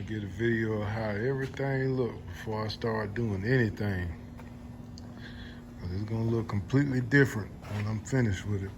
to get a video of how everything look before I start doing anything. It's gonna look completely different when I'm finished with it.